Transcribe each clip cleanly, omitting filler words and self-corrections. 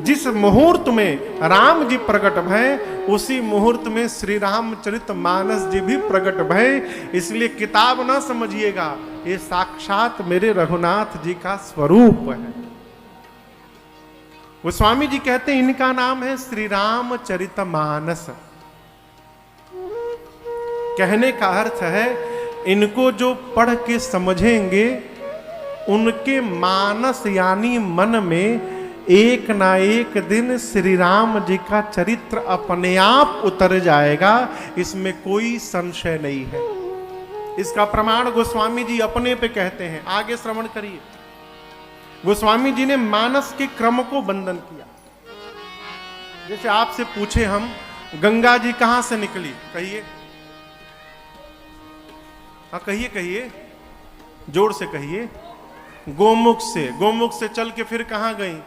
जिस मुहूर्त में राम जी प्रकट भय, उसी मुहूर्त में श्री रामचरित मानस जी भी प्रकट भय। इसलिए किताब ना समझिएगा, ये साक्षात मेरे रघुनाथ जी का स्वरूप है। गोस्वामी जी कहते हैं इनका नाम है श्री रामचरित मानस। कहने का अर्थ है इनको जो पढ़ के समझेंगे, उनके मानस यानी मन में एक ना एक दिन श्री राम जी का चरित्र अपने आप उतर जाएगा, इसमें कोई संशय नहीं है। इसका प्रमाण गोस्वामी जी अपने पे कहते हैं, आगे श्रवण करिए। गोस्वामी जी ने मानस के क्रम को बंधन किया। जैसे आपसे पूछे हम, गंगा जी कहां से निकली, कहिए, हाँ कहिए कहिए, जोर से कहिए। गोमुख से, गोमुख से चल के फिर कहां गई,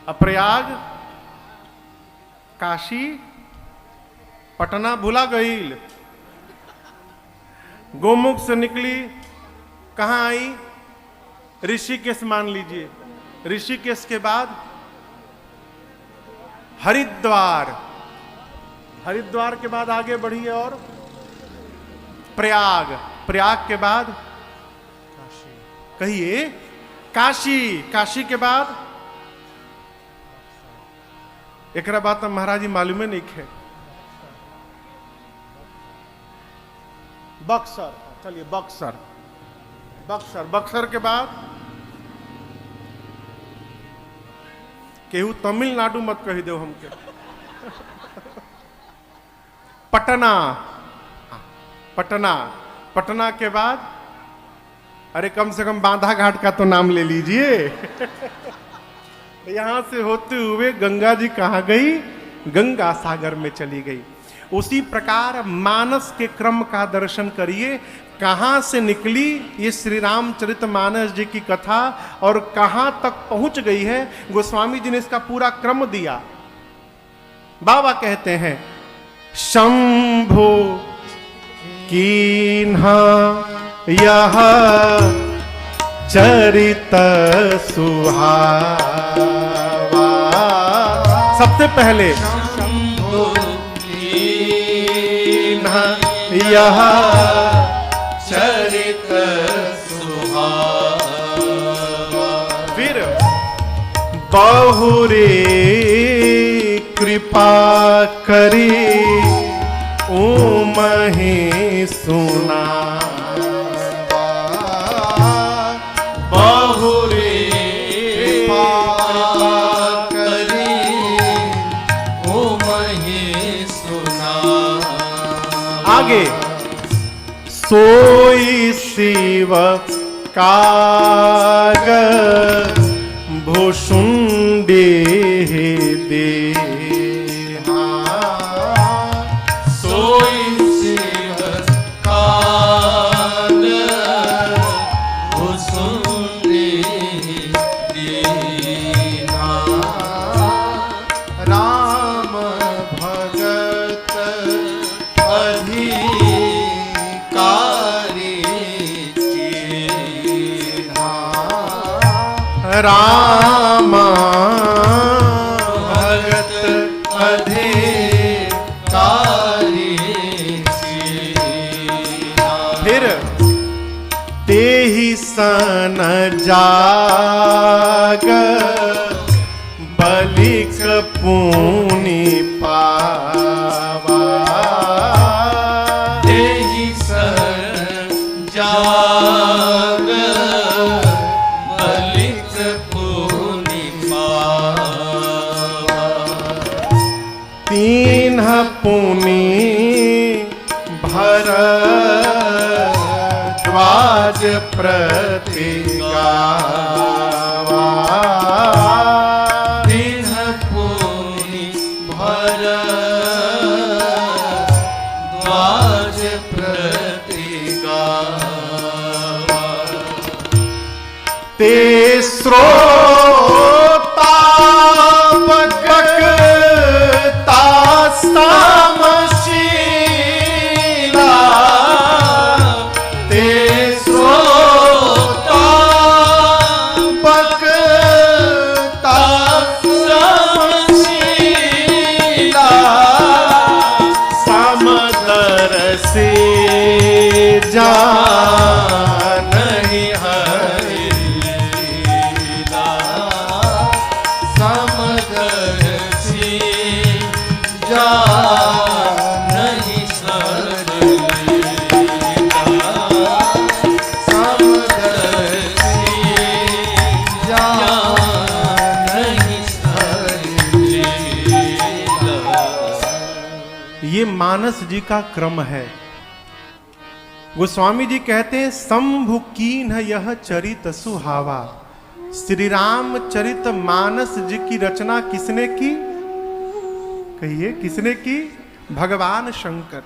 प्रयाग, काशी, पटना, भूला गई। गोमुख से निकली, कहां आई, ऋषिकेश मान लीजिए। ऋषिकेश के बाद हरिद्वार, हरिद्वार के बाद आगे बढ़िए और प्रयाग, प्रयाग के बाद काशी, कहिए काशी, काशी के बाद एक बात महाराज जी मालूम नहीं है, बक्सर, चलिए बक्सर, बक्सर, बक्सर के बाद केहू तमिलनाडु मत कही दो हमके, पटना, पटना, पटना के बाद अरे कम से कम बांधा घाट का तो नाम ले लीजिए। यहां से होते हुए गंगा जी कहां गई, गंगा सागर में चली गई। उसी प्रकार मानस के क्रम का दर्शन करिए, कहां से निकली ये श्री रामचरित मानस जी की कथा और कहां तक पहुंच गई है। गोस्वामी जी ने इसका पूरा क्रम दिया। बाबा कहते हैं, शंभो कीन्हा यह चरित सुहावा। सबसे पहले शंभो कीन्हा यह चरित सुहावा। फिर बहुरे कृपा करी उमहि सुना। बहुरे कृपा करी उमहि सुना। आगे सोई शिव काग भुषुंडे दे। राम भगत अधिकारी। फिर तेहि सन जाग बलिक पुनि पावा। तेहि सन जाग पुनि भरद्वाज प्रति गावा। तीन पुनि भरद्वाज प्रति गावा। तेसरो ताम ये मानस जी का क्रम है। गोस्वामी जी कहते हैं शंभु कीन्ह यह चरित सुहावा। श्री राम चरित मानस जी की रचना किसने की? कहिए किसने की? भगवान शंकर।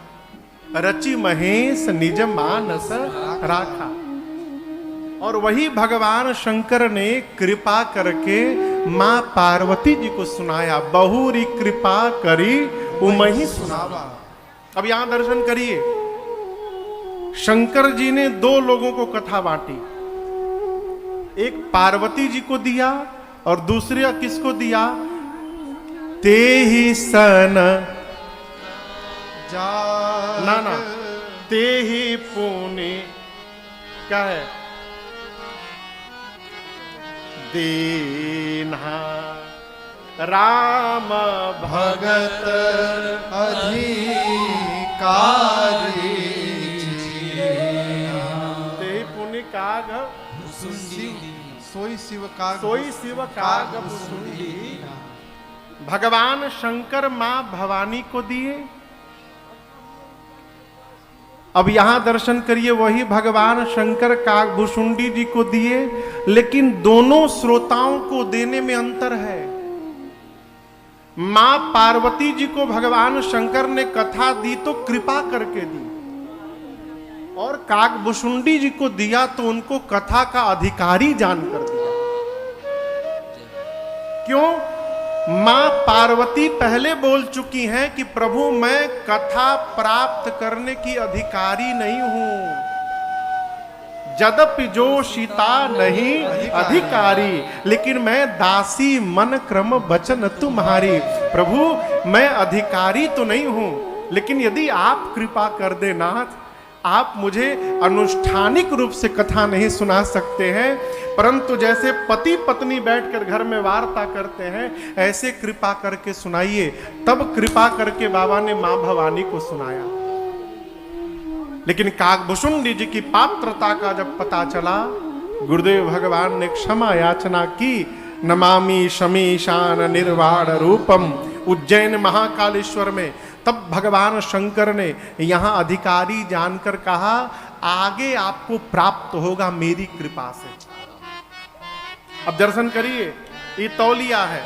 रचि महेश निज मानस राखा। और वही भगवान शंकर ने कृपा करके मां पार्वती जी को सुनाया। बहुरी कृपा करी उमहि सुनावा। अब यहां दर्शन करिए, शंकर जी ने दो लोगों को कथा बांटी। एक पार्वती जी को दिया और दूसरा किसको दिया? ते ही सन ना ते ही पुण्य क्या है? दीन्हा राम भगत अधिकारी ते पुण्य काग सोई शिव काग सोई शिव काग भुसुंडी। भगवान शंकर मां भवानी को दिए। अब यहां दर्शन करिए, वही भगवान शंकर कागभूषुंडी जी को दिए, लेकिन दोनों श्रोताओं को देने में अंतर है। मां पार्वती जी को भगवान शंकर ने कथा दी तो कृपा करके दी, और कागभूषुंडी जी को दिया तो उनको कथा का अधिकारी जानकर दिया। क्यों? मां पार्वती पहले बोल चुकी हैं कि प्रभु मैं कथा प्राप्त करने की अधिकारी नहीं हूं। यद्यपि जो सीता नहीं अधिकारी, लेकिन मैं दासी मन क्रम वचन तुम्हारी। प्रभु मैं अधिकारी तो नहीं हूं, लेकिन यदि आप कृपा कर दे नाथ, आप मुझे अनुष्ठानिक रूप से कथा नहीं सुना सकते हैं, परंतु जैसे पति पत्नी बैठकर घर में वार्ता करते हैं ऐसे कृपा करके सुनाइए। तब कृपा करके बाबा ने मां भवानी को सुनाया। लेकिन कागभूषुंडी जी की पात्रता का जब पता चला, गुरुदेव भगवान ने क्षमा याचना की। नमामि शमीशान निर्वाण रूपम, उज्जैन महाकालेश्वर में। तब भगवान शंकर ने यहां अधिकारी जानकर कहा, आगे आपको प्राप्त होगा मेरी कृपा से। अब दर्शन करिए, ये तौलिया है,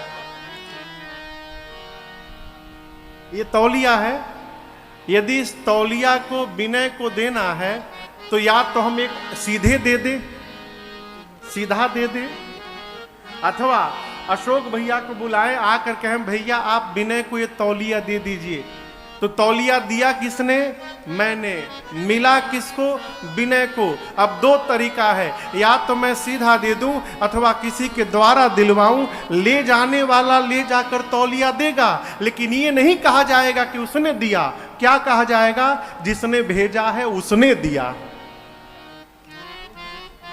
ये तौलिया है। यदि इस तौलिया को विनय को देना है तो या तो हम एक सीधे दे दे, सीधा दे दे, अथवा अशोक भैया को बुलाए, आकर कहें भैया आप विनय को ये तौलिया दे दीजिए। तो तौलिया दिया किसने? मैंने। मिला किसको? विनय को। अब दो तरीका है, या तो मैं सीधा दे दूं अथवा किसी के द्वारा दिलवाऊं। ले जाने वाला ले जाकर तौलिया देगा, लेकिन ये नहीं कहा जाएगा कि उसने दिया। क्या कहा जाएगा? जिसने भेजा है उसने दिया।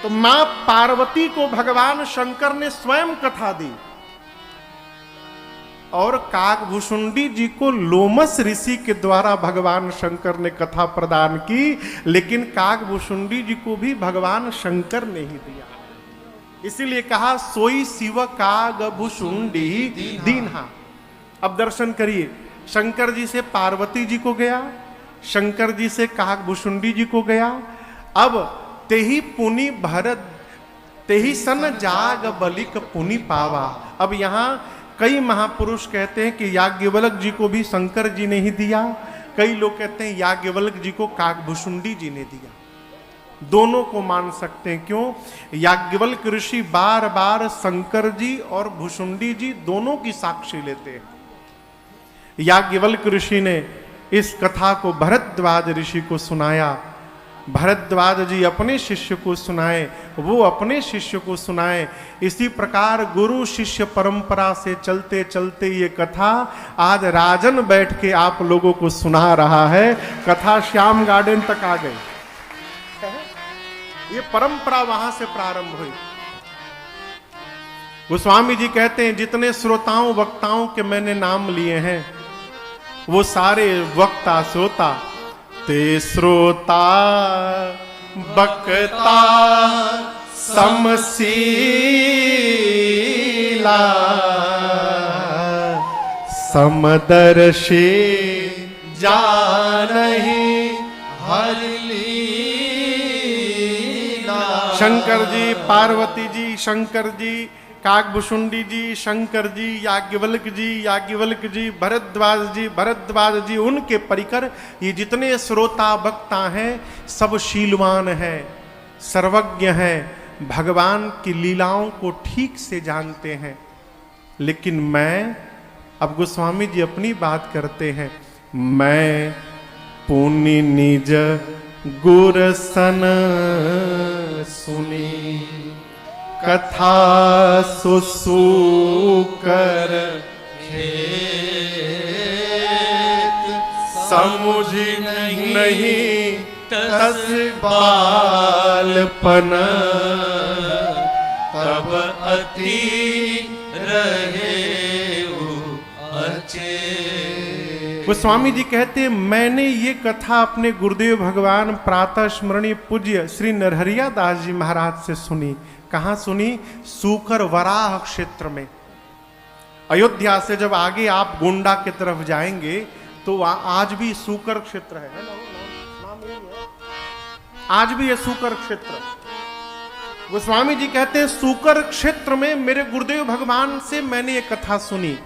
तो मां पार्वती को भगवान शंकर ने स्वयं कथा दी, और कागभूषुंडी जी को लोमस ऋषि के द्वारा भगवान शंकर ने कथा प्रदान की, लेकिन कागभूषुंडी जी को भी भगवान शंकर ने ही दिया। इसीलिए कहा सोई शिव कागभूषुंडी दीन्हा। अब दर्शन करिए, शंकर जी से पार्वती जी को गया, शंकर जी से कागभूषुंडी जी को गया। अब तेही पुनि भरत तेही सन जाग बलिक पुनि पावा। अब यहां कई महापुरुष कहते हैं कि याज्ञवल्क जी को भी शंकर जी ने ही दिया, कई लोग कहते हैं याज्ञवल्क जी को कागभूषुंडी जी ने दिया। दोनों को मान सकते हैं। क्यों? याज्ञवल्क ऋषि बार बार शंकर जी और भूषुंडी जी दोनों की साक्षी लेते हैं। याज्ञवल्क ऋषि ने इस कथा को भरद्वाज ऋषि को सुनाया, भरद्वाज जी अपने शिष्य को सुनाए, वो अपने शिष्य को सुनाए। इसी प्रकार गुरु शिष्य परंपरा से चलते चलते ये कथा आज राजन बैठ के आप लोगों को सुना रहा है। कथा श्याम गार्डन तक आ गई। ये परंपरा वहां से प्रारंभ हुई। गोस्वामी जी कहते हैं जितने श्रोताओं वक्ताओं के मैंने नाम लिए हैं वो सारे वक्ता श्रोता ते श्रोता बक्ता समशीला समदर्शी जानहि। हर लीला। शंकर जी, पार्वती जी, शंकर जी, काकभुषुंडी जी, शंकर जी, याज्ञवल्क जी, भरद्वाज जी, उनके परिकर ये जितने श्रोता वक्ता हैं सब शीलवान हैं, सर्वज्ञ हैं, भगवान की लीलाओं को ठीक से जानते हैं। लेकिन मैं, अब गोस्वामी जी अपनी बात करते हैं, मैं पुनि निज गुर सन सुनी, कथा सुसूकर खेत। समुझ नहीं तस बालपन, तब अति रहे अचेत। गोस्वामी जी कहते हैं, मैंने ये कथा अपने गुरुदेव भगवान प्रातः स्मरणीय पूज्य श्री नरहरिया दास जी महाराज से सुनी। कहाँ सुनी? सूकर वराह क्षेत्र में। अयोध्या से जब आगे आप गोंडा की तरफ जाएंगे तो आज भी सूकर क्षेत्र है ना? नाम यही है, आज भी है सूकर क्षेत्र। गोस्वामी जी कहते हैं, सूकर क्षेत्र में मेरे गुरुदेव भगवान से मैंने ये कथा सुनी।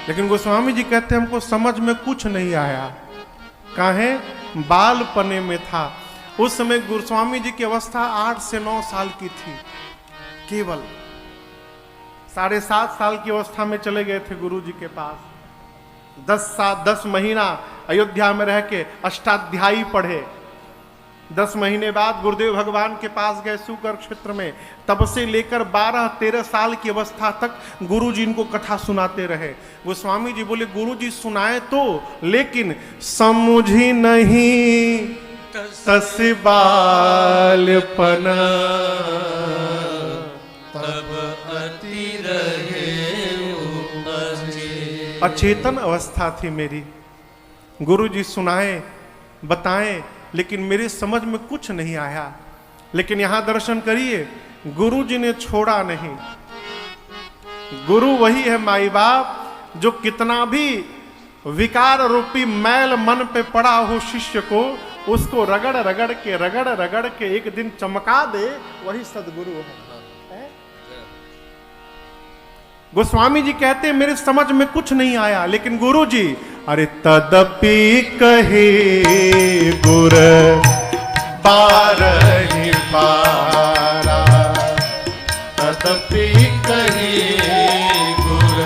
लेकिन गोस्वामी जी कहते हैं, हमको समझ में कुछ नहीं आया। काहे? बालपने में था। उस समय गोस्वामी जी की अवस्था 8 से 9 साल की थी। केवल 7.5 साल की अवस्था में चले गए थे गुरु जी के पास। 10 महीना अयोध्या में रह के अष्टाध्यायी पढ़े। 10 महीने बाद गुरुदेव भगवान के पास गए सूकर क्षेत्र में। तब से लेकर 12-13 साल की अवस्था तक गुरु जी इनको कथा सुनाते रहे। गोस्वामी जी बोले, गुरु जी सुनाए तो, लेकिन समझी नहीं तस बालपन, तब अति रहे अचेत। अचेतन अवस्था थी मेरी। गुरु जी सुनाए, बताएं, लेकिन मेरे समझ में कुछ नहीं आया। लेकिन यहां दर्शन करिए, गुरु जी ने छोड़ा नहीं। गुरु वही है माई बाप, जो कितना भी विकार रूपी मैल मन पे पड़ा हो शिष्य को, उसको रगड़ रगड़ के एक दिन चमका दे, वही सदगुरु है। गोस्वामी जी कहते हैं, मेरे समझ में कुछ नहीं आया। लेकिन गुरु जी, अरे तदपि कहे गुर बारहि बारा, तदपि कहे गुर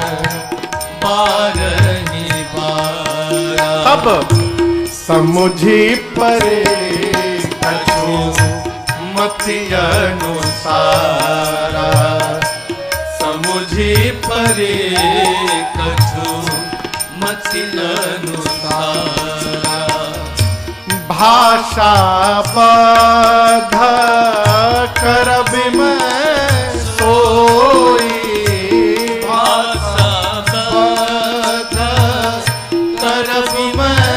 बारहि बारा। तब समुझी परे कछु मति अनुसारा, समुझी परे कछु मति अनुसारा। भाषा बाध कर बिमय सोई, भाषा बाध कर बिमय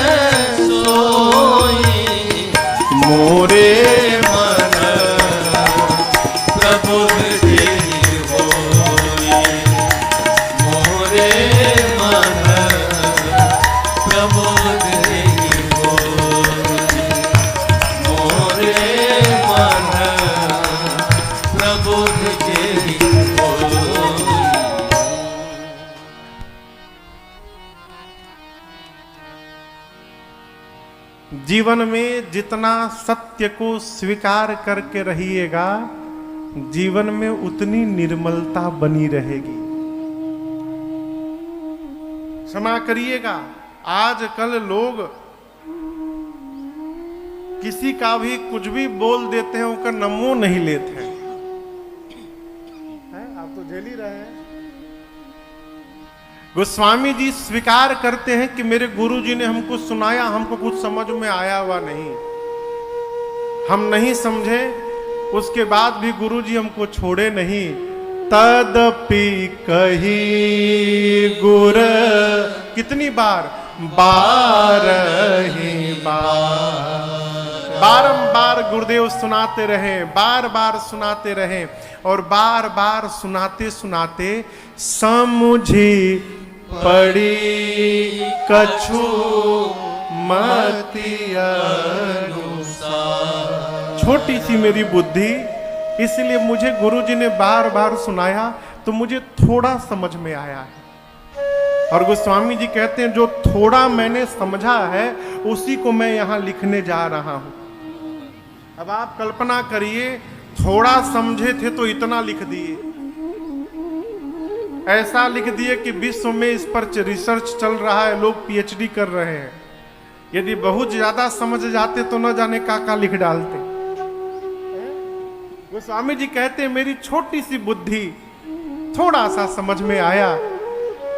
सोई। मोरे मन प्रबुद्ध देहि होई, मोरे मन प्रबुद्ध देहि होई, मोरे मन प्रबुद्ध देहि होई। जीवन में जितना सत्य को स्वीकार करके रहिएगा, जीवन में उतनी निर्मलता बनी रहेगी। क्षमा करिएगा, आजकल लोग किसी का भी कुछ भी बोल देते हैं, उनका नमो नहीं लेते हैं। आप तो झेल ही रहे हैं। गोस्वामी जी स्वीकार करते हैं कि मेरे गुरु जी ने हमको सुनाया, हमको कुछ समझ में आया हुआ नहीं, हम नहीं समझे। उसके बाद भी गुरु जी हमको छोड़े नहीं। तदपि कही गुर, कितनी बार? बारहि बार। बारंबार गुरुदेव सुनाते रहे, बार बार सुनाते रहे, और बार बार सुनाते सुनाते समुझी पड़ी कछु मति अनुसार। छोटी सी मेरी बुद्धि, इसलिए मुझे गुरुजी ने बार बार सुनाया तो मुझे थोड़ा समझ में आया है। और गोस्वामी जी कहते हैं जो थोड़ा मैंने समझा है उसी को मैं यहां लिखने जा रहा हूं। अब आप कल्पना करिए, थोड़ा समझे थे तो इतना लिख दिए, ऐसा लिख दिए कि विश्व में इस पर रिसर्च चल रहा है, लोग पीएचडी कर रहे हैं। यदि बहुत ज्यादा समझ जाते तो न जाने का लिख डालते। गोस्वामी जी कहते हैं मेरी छोटी सी बुद्धि, थोड़ा सा समझ में आया,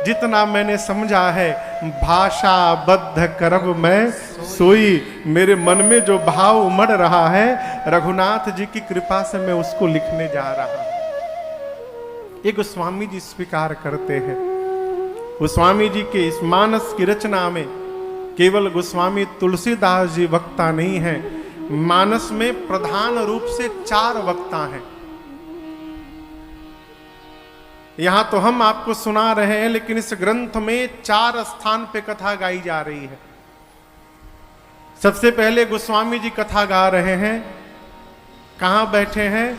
जितना मैंने समझा है भाषा बद्ध करब मैं सोई। मेरे मन में जो भाव उमड़ रहा है रघुनाथ जी की कृपा से मैं उसको लिखने जा रहा हूं। ये गोस्वामी जी स्वीकार करते हैं। गोस्वामी जी के इस मानस की रचना में केवल गोस्वामी तुलसीदास जी वक्ता नहीं है, मानस में प्रधान रूप से 4 वक्ता हैं। यहां तो हम आपको सुना रहे हैं, लेकिन इस ग्रंथ में 4 स्थान पे कथा गाई जा रही है। सबसे पहले गोस्वामी जी कथा गा रहे हैं, कहां बैठे हैं?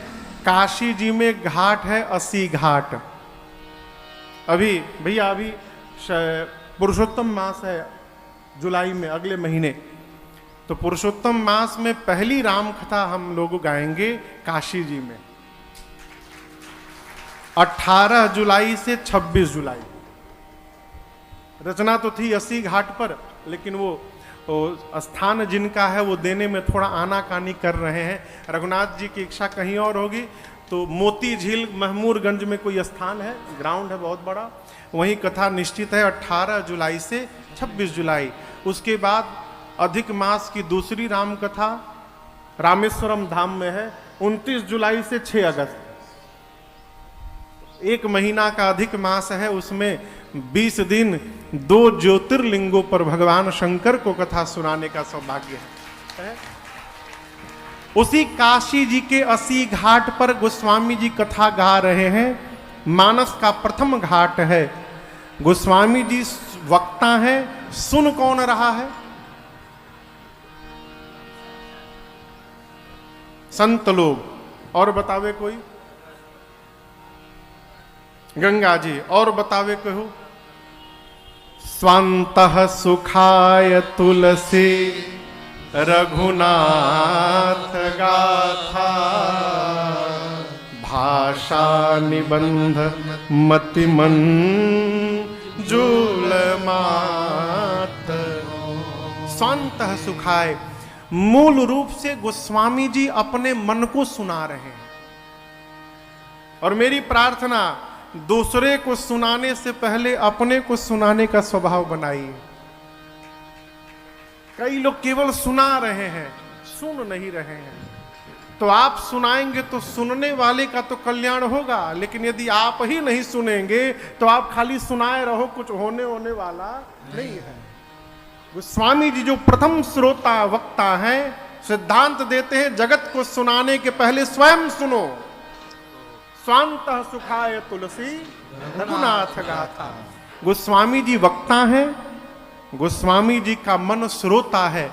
काशी जी में घाट है, 80 घाट। अभी भैया अभी पुरुषोत्तम मास है जुलाई में, अगले महीने। तो पुरुषोत्तम मास में पहली राम कथा हम लोग गाएंगे काशी जी में, 18 जुलाई से 26 जुलाई। रचना तो थी 80 घाट पर, लेकिन वो स्थान जिनका है वो देने में थोड़ा आनाकानी कर रहे हैं। रघुनाथ जी की इच्छा कहीं और होगी, तो मोती झील महमूरगंज में कोई स्थान है, ग्राउंड है बहुत बड़ा, वहीं कथा निश्चित है 18 जुलाई से 26 जुलाई। उसके बाद अधिक मास की दूसरी राम कथा रामेश्वरम धाम में है, 29 जुलाई से 6 अगस्त। 1 महीना का अधिक मास है, उसमें 20 दिन 2 ज्योतिर्लिंगों पर भगवान शंकर को कथा सुनाने का सौभाग्य है। उसी काशी जी के 80 घाट पर गोस्वामी जी कथा गा रहे हैं। मानस का प्रथम घाट है, गोस्वामी जी वक्ता है। सुन कौन रहा है? संत लोग। और बतावे कोई? गंगा जी। और बतावे कहू? स्वांतः सुखाय तुलसी रघुनाथ गाथा भाषा निबंध मतिमन जुल मात। स्वांतः सुखाय, मूल रूप से गोस्वामी जी अपने मन को सुना रहे हैं। और मेरी प्रार्थना, दूसरे को सुनाने से पहले अपने को सुनाने का स्वभाव बनाइए। कई लोग केवल सुना रहे हैं, सुन नहीं रहे हैं। तो आप सुनाएंगे तो सुनने वाले का तो कल्याण होगा, लेकिन यदि आप ही नहीं सुनेंगे तो आप खाली सुनाए रहो, कुछ होने वाला नहीं है। गोस्वामी जी जो प्रथम श्रोता वक्ता हैं, सिद्धांत देते हैं जगत को सुनाने के पहले स्वयं सुनो। स्वांतः सुखाय तुलसी रघुनाथ गाथा। गोस्वामी जी वक्ता हैं, गोस्वामी जी का मन श्रोता है।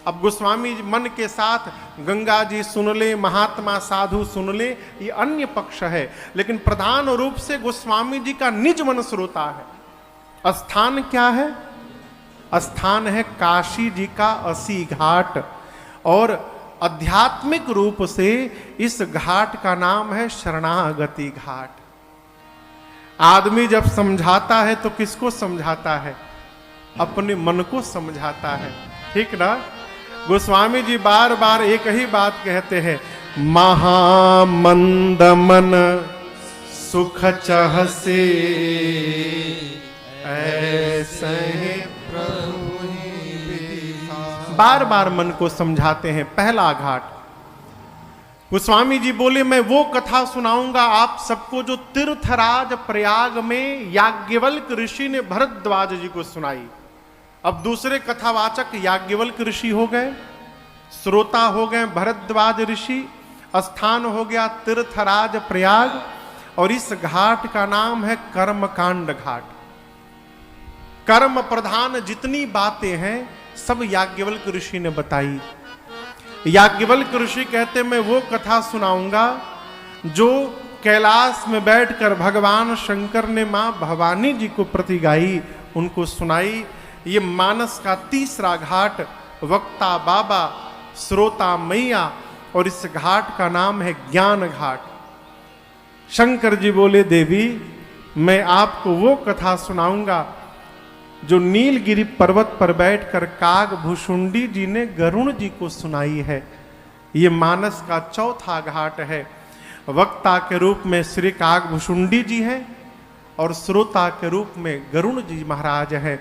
अब गोस्वामी जी मन के साथ गंगा जी सुन ले, महात्मा साधु सुन ले, ये अन्य पक्ष है, लेकिन प्रधान रूप से गोस्वामी जी का निज मन श्रोता है। स्थान क्या है? स्थान है काशी जी का 80 घाट। और आध्यात्मिक रूप से इस घाट का नाम है शरणागति घाट। आदमी जब समझाता है तो किसको समझाता है? अपने मन को समझाता है, ठीक ना? गोस्वामी जी बार बार एक ही बात कहते हैं, महामंद मन सुख चहसे ऐसे प्रभु। बार बार मन को समझाते हैं। पहला घाट गोस्वामी जी बोले, मैं वो कथा सुनाऊंगा आप सबको जो तीर्थराज प्रयाग में याज्ञवल्क ऋषि ने भरद्वाज जी को सुनाई। अब दूसरे कथावाचक याज्ञवल्क ऋषि हो गए, श्रोता हो गए भरद्वाज ऋषि, स्थान हो गया तीर्थराज प्रयाग, और इस घाट का नाम है कर्मकांड घाट। कर्म प्रधान जितनी बातें हैं सब याज्ञवल्क्य ऋषि ने बताई। याज्ञवल्क्य ऋषि कहते मैं वो कथा सुनाऊंगा जो कैलाश में बैठकर भगवान शंकर ने मां भवानी जी को प्रति गाई, उनको सुनाई। ये मानस का तीसरा घाट, वक्ता बाबा, श्रोता मैया, और इस घाट का नाम है ज्ञान घाट। शंकर जी बोले देवी मैं आपको वो कथा सुनाऊंगा जो नीलगिरी पर्वत पर बैठकर काग भुषुंडी जी ने गरुण जी को सुनाई है। ये मानस का चौथा घाट है। वक्ता के रूप में श्री काग भुषुंडी जी हैं और श्रोता के रूप में गरुण जी महाराज है।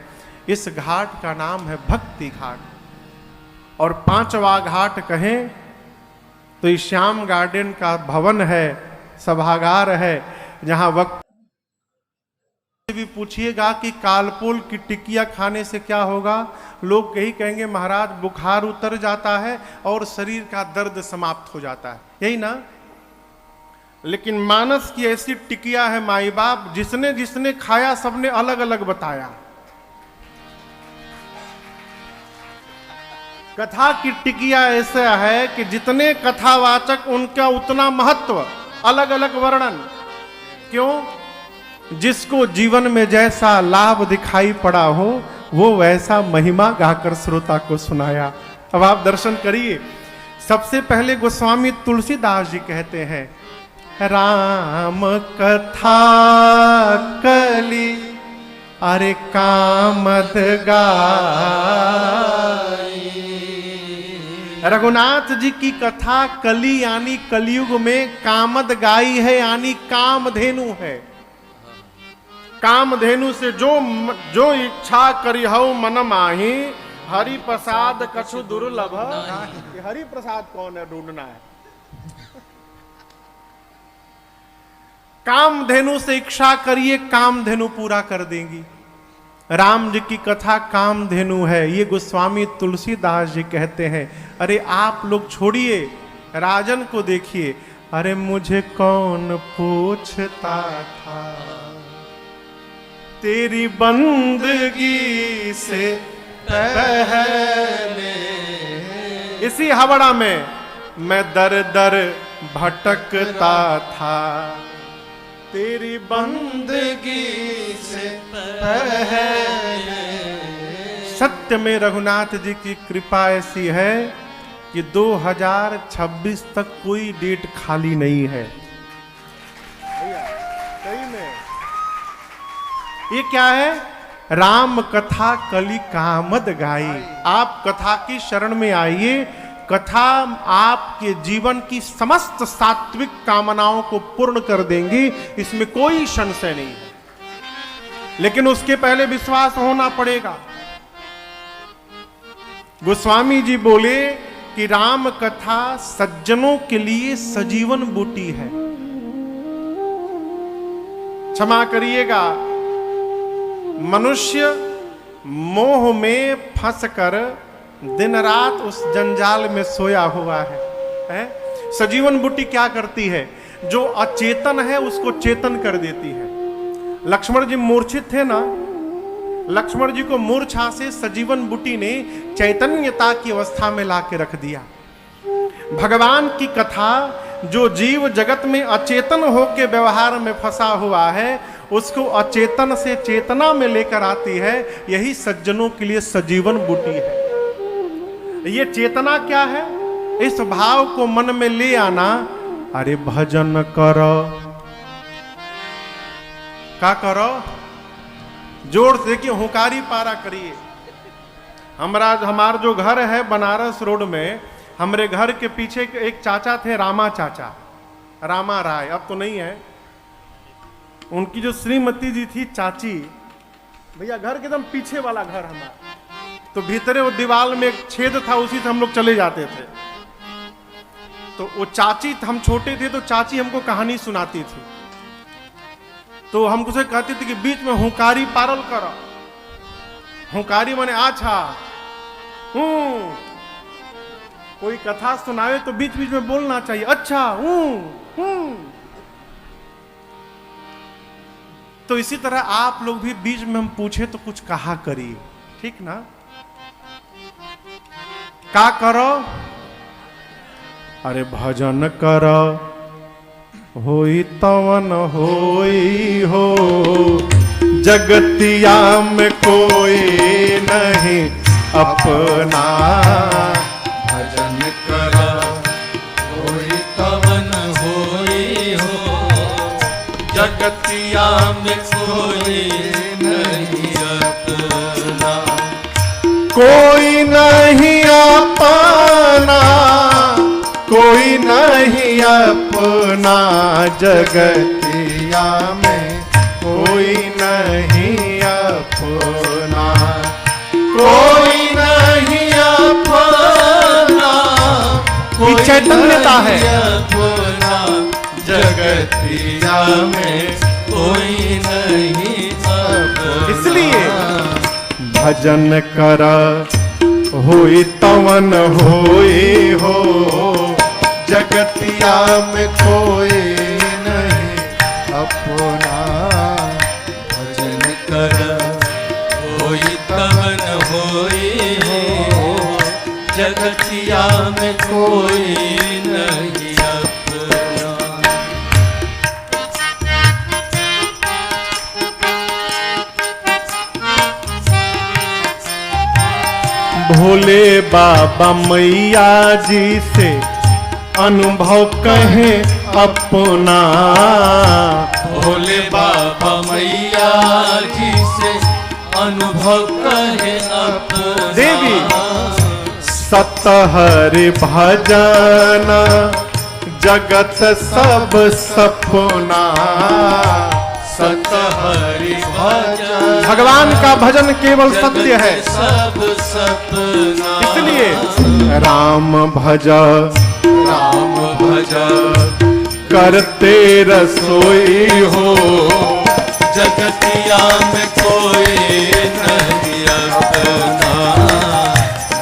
इस घाट का नाम है भक्ति घाट। और पांचवा घाट कहें तो ये श्याम गार्डन का भवन है, सभागार है, जहां वक्त भी पूछिएगा कि कालपोल की टिकिया खाने से क्या होगा, लोग यही कहेंगे महाराज बुखार उतर जाता है और शरीर का दर्द समाप्त हो जाता है, यही ना। लेकिन मानस की ऐसी टिकिया है माई बाप, जिसने जिसने खाया सबने अलग अलग बताया। कथा की टिकिया ऐसा है कि जितने कथावाचक उनका उतना महत्व, अलग अलग वर्णन। क्यों? जिसको जीवन में जैसा लाभ दिखाई पड़ा हो वो वैसा महिमा गाकर श्रोता को सुनाया। अब आप दर्शन करिए। सबसे पहले गोस्वामी तुलसीदास जी कहते हैं, राम कथा कली अरे कामद गाई। रघुनाथ जी की कथा कली यानी कलयुग में कामद गाई है, यानी कामधेनु है। कामधेनु से जो इच्छा करी हऊ मन माही, हरि प्रसाद कछु दुर्लभ। हरि प्रसाद कौन है, ढूंढना है। कामधेनु से इच्छा करिए, कामधेनु पूरा कर देंगी। राम जी की कथा कामधेनु है, ये गोस्वामी तुलसीदास जी कहते हैं। अरे आप लोग छोड़िए, राजन को देखिए। अरे मुझे कौन पूछता था तेरी बंदगी से पहले, इसी हवड़ा में मैं दर दर भटकता था तेरी बंदगी से पहले। सत्य में रघुनाथ जी की कृपा ऐसी है कि 2026 तक कोई डेट खाली नहीं है। सही में ये क्या है? राम कथा कली कामद गाई। आप कथा की शरण में आइए। कथा आपके जीवन की समस्त सात्विक कामनाओं को पूर्ण कर देंगी, इसमें कोई संशय नहीं है। लेकिन उसके पहले विश्वास होना पड़ेगा। गोस्वामी जी बोले कि राम कथा सज्जनों के लिए सजीवन बूटी है। क्षमा करिएगा, मनुष्य मोह में फंसकर दिन रात उस जंजाल में सोया हुआ है? सजीवन बूटी क्या करती है? जो अचेतन है उसको चेतन कर देती है। लक्ष्मण जी मूर्छित थे ना, लक्ष्मण जी को मूर्छा से सजीवन बूटी ने चैतन्यता की अवस्था में लाके रख दिया। भगवान की कथा जो जीव जगत में अचेतन होकर व्यवहार में फंसा हुआ है, उसको अचेतन से चेतना में लेकर आती है। यही सज्जनों के लिए सजीवन बूटी है। ये चेतना क्या है? इस भाव को मन में ले आना। अरे भजन करो, क्या करो? जोर से देखिए, हुंकारी पारा करिए। हमारा जो घर है बनारस रोड में, हमारे घर के पीछे एक चाचा थे, रामा चाचा, रामा राय, अब तो नहीं है। उनकी जो श्रीमती जी थी चाची, भैया घर के एकदम पीछे वाला घर हमारा, तो भीतरे वो दीवार में एक छेद था, उसी से हम लोग चले जाते थे। तो वो चाची, हम छोटे थे तो चाची हमको कहानी सुनाती थी। तो हमको से कहती थी कि बीच में हुंकारी पारल करो। हुंकारी माने अच्छा, कोई कथा सुनावे तो बीच बीच में बोलना चाहिए, अच्छा तो इसी तरह आप लोग भी बीच में हम पूछे तो कुछ कहा करिए, ठीक ना? का करो? अरे भजन करो, होई तवन होई हो, जगतिया में कोई नहीं अपना। भजन करा होई तवन होई हो, जगतिया में कोई नहीं अपना। कोई नहीं अपना, कोई नहीं अपना, जगतिया में कोई नहीं अपना। कोई नहीं अपना, कोई चैतन्यता है। अपना, जगतिया में कोई नहीं अपना। इसलिए भजन कर होई तवन होई हो, जगतिया में कोई नहीं अपना। भजन कर होई तवन होई हो, जगतिया में कोई नहीं अपना। भोले बाबा मैया जी से अनुभव कहें अपना। भोले बाबा मैया जी से अनुभव कहे अपना। देवी सतहरि भजन जगत सब सपना। सतहरि भजन भगवान का भजन केवल सत्य है, सब सपना। इसलिए राम भज राम भज करते रसोई हो, जगतिया में कोई नहीं अपना।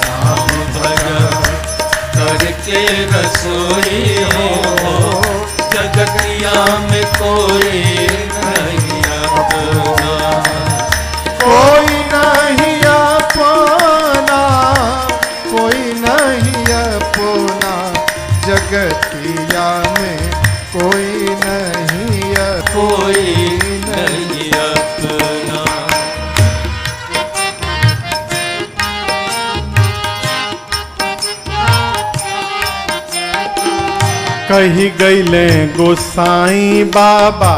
राम भज करके रसोई हो, जगतिया में कोई नहीं अपना। कोई नहीं अपना, कोई नहीं अपना, जगतिया में कोई नहीं अपना। कोई नहीं अपना। कही गईले गोसाई बाबा